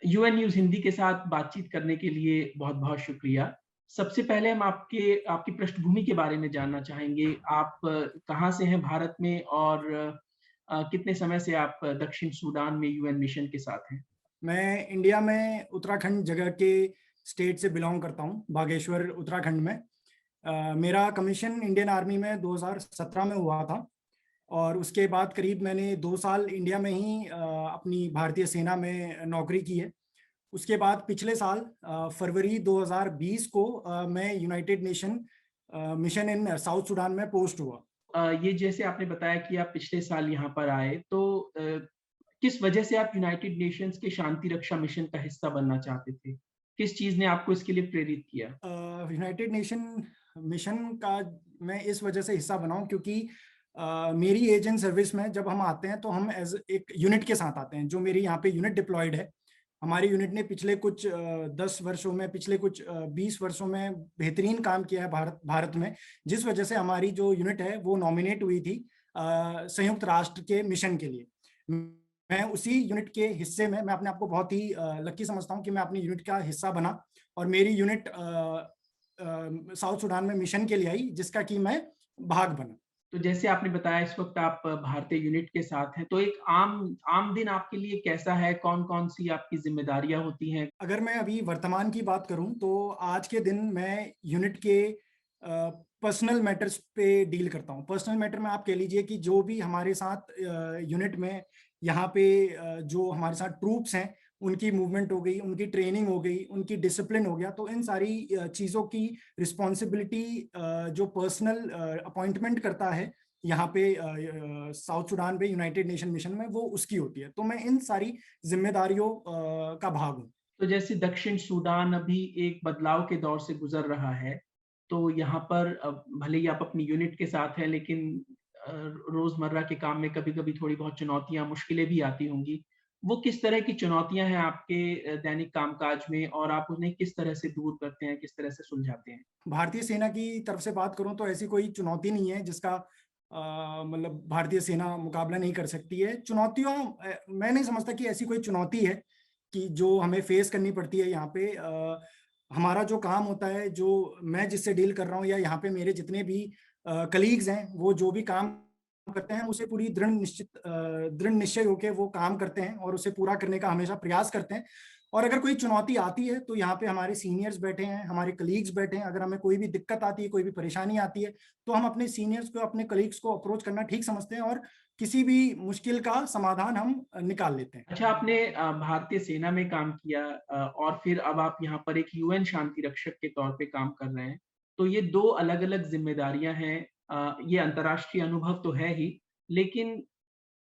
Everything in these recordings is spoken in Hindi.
यूएन न्यूज़ हिंदी के साथ बातचीत करने के लिए बहुत-बहुत शुक्रिया। सबसे पहले हम आपकी पृष्ठभूमि के बारे में जानना चाहेंगे। आप कहाँ से हैं भारत में और कितने समय से आप दक्षिण सूडान में यूएन मिशन के साथ हैं? मैं इंडिया में उत्तराखंड जगह के स्टेट से बिलोंग करता हूँ, बागेश्वर उत्तराखंड में। मेरा कमीशन इंडियन आर्मी में 2017 में हुआ था और उसके बाद करीब मैंने 2 साल इंडिया में ही अपनी भारतीय सेना में नौकरी की है। उसके बाद पिछले साल फरवरी 2020 को मैं United nation mission in south Sudan में पोस्ट हुआ। ये जैसे आपने बताया कि आप पिछले साल यहाँ पर आए, तो किस वजह से आप यूनाइटेड नेशंस के शांति रक्षा मिशन का हिस्सा बनना चाहते थे? किस चीज़ ने आपको इसके लिए प्रेरित किया? यूनाइटेड नेशन मिशन का मैं इस वजह से हिस्सा बना हूँ क्योंकि मेरी एज एंड सर्विस में जब हम आते हैं तो हम एज एक यूनिट के साथ आते हैं। जो मेरी यहाँ पे यूनिट डिप्लॉयड है, हमारी यूनिट ने पिछले कुछ 10 वर्षों में, पिछले कुछ 20 वर्षों में बेहतरीन काम किया है भारत में, जिस वजह से हमारी जो यूनिट है वो नॉमिनेट हुई थी संयुक्त राष्ट्र के मिशन के लिए। मैं उसी यूनिट के हिस्से में मैं अपने आप को बहुत ही लकी समझता हूँ कि मैं अपनी यूनिट का हिस्सा बना और मेरी यूनिट साउथ सूडान में मिशन के लिए आई, जिसका कि मैं भाग बना। तो जैसे आपने बताया इस वक़्त आप भारतीय यूनिट के साथ हैं, तो एक आम आम दिन आपके लिए कैसा है? कौन-कौन सी आपकी ज़िम्मेदारियाँ होती हैं? अगर मैं अभी वर्तमान की बात करूं तो आज के दिन मैं यूनिट के पर्सनल मैटर्स पे डील करता हूं। पर्सनल मैटर में आप कह लीजिए कि जो भी हमारे साथ यूनिट में यहाँ पे जो हमारे साथ ट्रूप्स हैं, उनकी मूवमेंट हो गई, उनकी ट्रेनिंग हो गई, उनकी डिसिप्लिन हो गया, तो इन सारी चीज़ों की रिस्पॉन्सिबिलिटी जो पर्सनल अपॉइंटमेंट करता है यहाँ पे साउथ सूडान पे यूनाइटेड नेशन मिशन में, वो उसकी होती है। तो मैं इन सारी जिम्मेदारियों का भाग हूँ। तो जैसे दक्षिण सूडान अभी एक बदलाव के दौर से गुज़र रहा है, तो यहाँ पर भले ही आप अपनी यूनिट के साथ हैं, लेकिन रोज़मर्रा के काम में कभी-कभी थोड़ी बहुत चुनौतियाँ, मुश्किलें भी आती होंगी। वो किस तरह की चुनौतियाँ हैं आपके दैनिक कामकाज में और आप उन्हें किस तरह से दूर करते हैं, किस तरह से सुलझाते हैं? भारतीय सेना की तरफ से बात करूँ तो ऐसी कोई चुनौती नहीं है जिसका मतलब भारतीय सेना मुकाबला नहीं कर सकती है। चुनौतियों मैं नहीं समझता कि ऐसी कोई चुनौती है कि जो हमें फेस करनी पड़ती है यहाँ पे। हमारा जो काम होता है, जो मैं जिससे डील कर रहा हूँ या यहाँ पे मेरे जितने भी कलीग्स हैं, वो जो भी काम करते हैं उसे पूरी दृढ़ निश्चय होके वो काम करते हैं और उसे पूरा करने का हमेशा प्रयास करते हैं। और अगर कोई चुनौती आती है तो यहाँ पे हमारे सीनियर्स बैठे हैं, हमारे कलीग्स बैठे हैं। अगर हमें कोई भी दिक्कत आती है, कोई भी परेशानी आती है, तो हम अपने सीनियर्स को, अपने कलीग्स को अप्रोच करना ठीक समझते हैं और किसी भी मुश्किल का समाधान हम निकाल लेते हैं। अच्छा, आपने भारतीय सेना में काम किया और फिर अब आप यहाँ पर एक यूएन शांति रक्षक के तौर पे काम कर रहे हैं। तो ये 2 अलग-अलग ज़िम्मेदारियाँ हैं। ये अंतर्राष्ट्रीय अनुभव तो है ही, लेकिन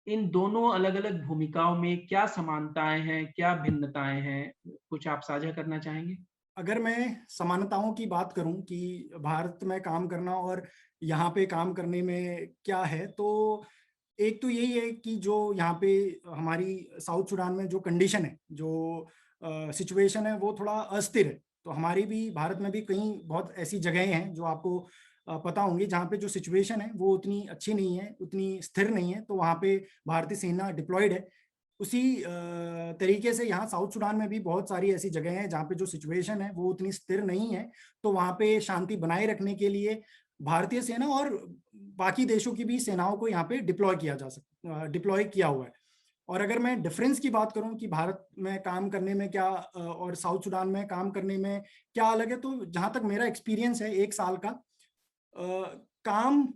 इन दोनों अलग-अलग भूमिकाओं में क्या समानताएँ हैं, क्या भिन्नताएँ हैं? कुछ आप साझा करना चाहेंगे? अगर मैं समानताओं की बात करूं कि भारत में काम करना और यहाँ पे काम करने में क्या है, तो एक तो यही है कि जो यहाँ पे हमारी साउथ सूडान में जो कंडीशन है, जो सिचुएशन है, वो थोड़ा अस्थिर है। तो हमारी भी भारत में भी कई बहुत ऐसी जगहें हैं जो आपको पता होंगी, जहाँ पे जो सिचुएशन है वो उतनी अच्छी नहीं है, उतनी स्थिर नहीं है, तो वहाँ पे भारतीय सेना डिप्लॉयड है। उसी तरीके से यहाँ साउथ सूडान में भी बहुत सारी ऐसी जगह हैं जहाँ पे जो सिचुएशन है वो उतनी स्थिर नहीं है, तो वहाँ पे शांति बनाए रखने के लिए भारतीय सेना और बाकी देशों की भी सेनाओं को यहाँ पे डिप्लॉय किया हुआ है। और अगर मैं डिफरेंस की बात करूँ कि भारत में काम करने में क्या और साउथ सूडान में काम करने में क्या अलग है, तो जहाँ तक मेरा एक्सपीरियंस है 1 साल का, काम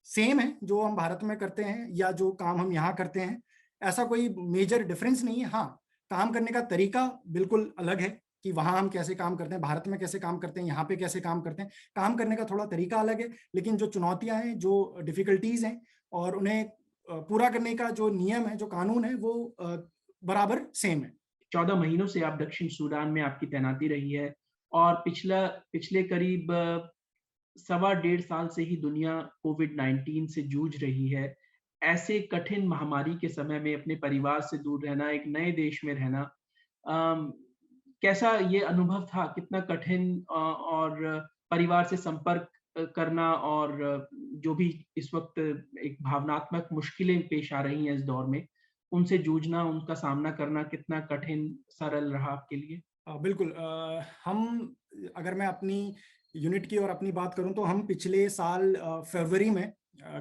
सेम है जो हम भारत में करते हैं या जो काम हम यहाँ करते हैं, ऐसा कोई मेजर डिफरेंस नहीं है। हाँ, काम करने का तरीका बिल्कुल अलग है कि वहाँ हम कैसे काम करते हैं, भारत में कैसे काम करते हैं, यहाँ पे कैसे काम करते हैं। काम करने का थोड़ा तरीका अलग है, लेकिन जो चुनौतियाँ हैं, जो डिफिकल्टीज़ हैं और उन्हें पूरा करने का जो नियम है, जो कानून है, वो बराबर सेम है। 14 महीनों से आप दक्षिण सूडान में आपकी तैनाती रही है और पिछले करीब सवा डेढ़ साल से ही दुनिया कोविड-19 से जूझ रही है। ऐसे कठिन महामारी के समय में अपने परिवार से दूर रहना, एक नए देश में रहना अम, कैसा ये अनुभव था? कितना कठिन और परिवार से संपर्क करना और जो भी इस वक़्त एक भावनात्मक मुश्किलें पेश आ रही हैं इस दौर में, उनसे जूझना, उनका सामना करना कितना कठिन, सरल रहा आपके लिए? बिल्कुल, हम अगर मैं अपनी यूनिट की और अपनी बात करूं तो हम पिछले साल फरवरी में,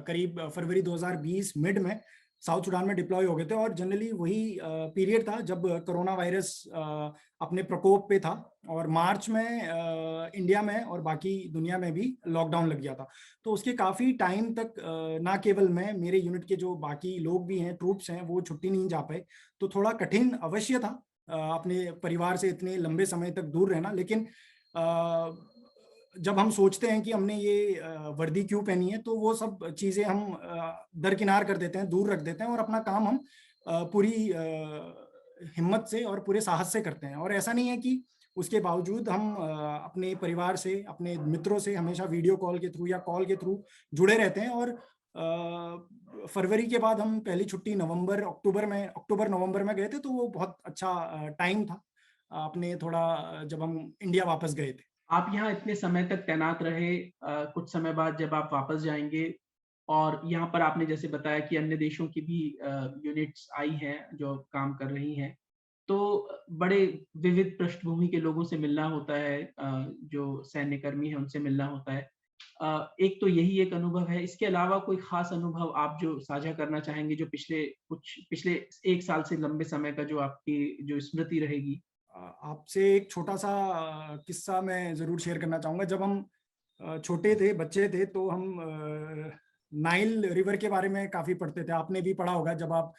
करीब फरवरी 2020 मिड में साउथ सुडान में डिप्लॉय हो गए थे। और जनरली वही पीरियड था जब कोरोना वायरस अपने प्रकोप पे था, और मार्च में इंडिया में और बाकी दुनिया में भी लॉकडाउन लग गया था। तो उसके काफ़ी टाइम तक ना केवल मैं, मेरे यूनिट के जो बाकी लोग भी हैं, ट्रूप्स हैं, वो छुट्टी नहीं जा पाए। तो थोड़ा कठिन अवश्य था अपने परिवार से इतने लंबे समय तक दूर रहना। लेकिन जब हम सोचते हैं कि हमने ये वर्दी क्यों पहनी है, तो वो सब चीज़ें हम दरकिनार कर देते हैं, दूर रख देते हैं, और अपना काम हम पूरी हिम्मत से और पूरे साहस से करते हैं। और ऐसा नहीं है कि उसके बावजूद हम अपने परिवार से, अपने मित्रों से हमेशा वीडियो कॉल के थ्रू या कॉल के थ्रू जुड़े रहते हैं। और फरवरी के बाद हम पहली छुट्टी अक्टूबर नवंबर में गए थे, तो वो बहुत अच्छा टाइम था अपने थोड़ा जब हम इंडिया वापस गए थे। आप यहाँ इतने समय तक तैनात रहे, कुछ समय बाद जब आप वापस जाएँगे और यहाँ पर आपने जैसे बताया कि अन्य देशों की भी यूनिट्स आई हैं, जो काम कर रही हैं। तो बड़े विविध पृष्ठभूमि के लोगों से मिलना होता है, जो सैन्यकर्मी हैं, उनसे मिलना होता है। एक तो यही एक अनुभव है, इसके अलावा कोई ख़ास अनुभव आप जो साझा करना चाहेंगे, जो पिछले 1 साल से लंबे समय का जो आपकी जो स्मृति रहेगी? आपसे एक छोटा-सा किस्सा मैं ज़रूर शेयर करना चाहूँगा। जब हम छोटे थे, बच्चे थे, तो हम नाइल रिवर के बारे में काफ़ी पढ़ते थे। आपने भी पढ़ा होगा, जब आप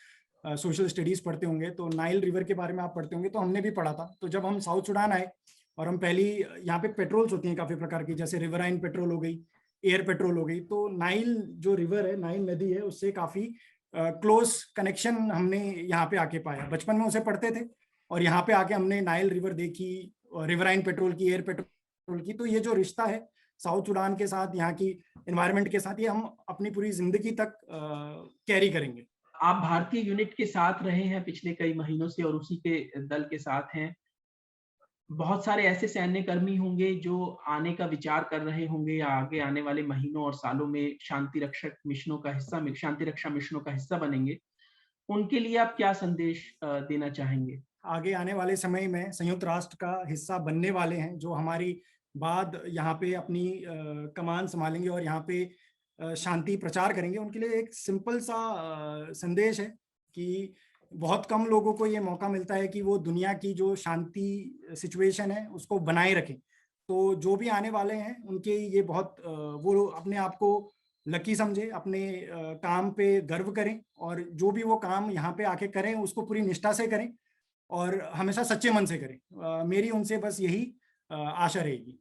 सोशल स्टडीज़ पढ़ते होंगे, तो नाइल रिवर के बारे में आप पढ़ते होंगे, तो हमने भी पढ़ा था। तो जब हम साउथ सुडान आए और हम पहली यहाँ पे पेट्रोल्स होती हैं काफ़ी प्रकार की, जैसे रिवराइन पेट्रोल हो गई, एयर पेट्रोल हो गई। तो नाइल जो रिवर है, नाइल नदी है, उससे काफ़ी क्लोज़ कनेक्शन हमने यहाँ पे आके पाया। बचपन में उसे पढ़ते थे, और यहाँ पे आके हमने नाइल रिवर देखी, रिवराइन पेट्रोल की, एयर पेट्रोल की। तो ये जो रिश्ता है साउथ सुडान के साथ, यहाँ की एनवायरनमेंट के साथ, ये हम अपनी पूरी जिंदगी तक कैरी करेंगे। आप भारतीय यूनिट के साथ रहे हैं पिछले कई महीनों से और उसी के दल के साथ हैं। बहुत सारे ऐसे सैन्यकर्मी होंगे जो आने का विचार कर रहे होंगे या आगे आने वाले महीनों और सालों में शांति रक्षा मिशनों का हिस्सा बनेंगे। उनके लिए आप क्या संदेश देना चाहेंगे? आगे आने वाले समय में संयुक्त राष्ट्र का हिस्सा बनने वाले हैं, जो हमारी बाद यहाँ पे अपनी कमान संभालेंगे और यहाँ पे शांति प्रचार करेंगे। उनके लिए एक सिंपल सा संदेश है कि बहुत कम लोगों को ये मौका मिलता है कि वो दुनिया की जो शांति सिचुएशन है उसको बनाए रखें। तो जो भी आने वाले हैं उनके ये बहुत वो अपने आप को लकी समझे, अपने काम पे गर्व करें, और जो भी वो काम यहाँ पे आके करें उसको पूरी निष्ठा से करें, और हमेशा सच्चे मन से करें। मेरी उनसे बस यही आशा रहेगी।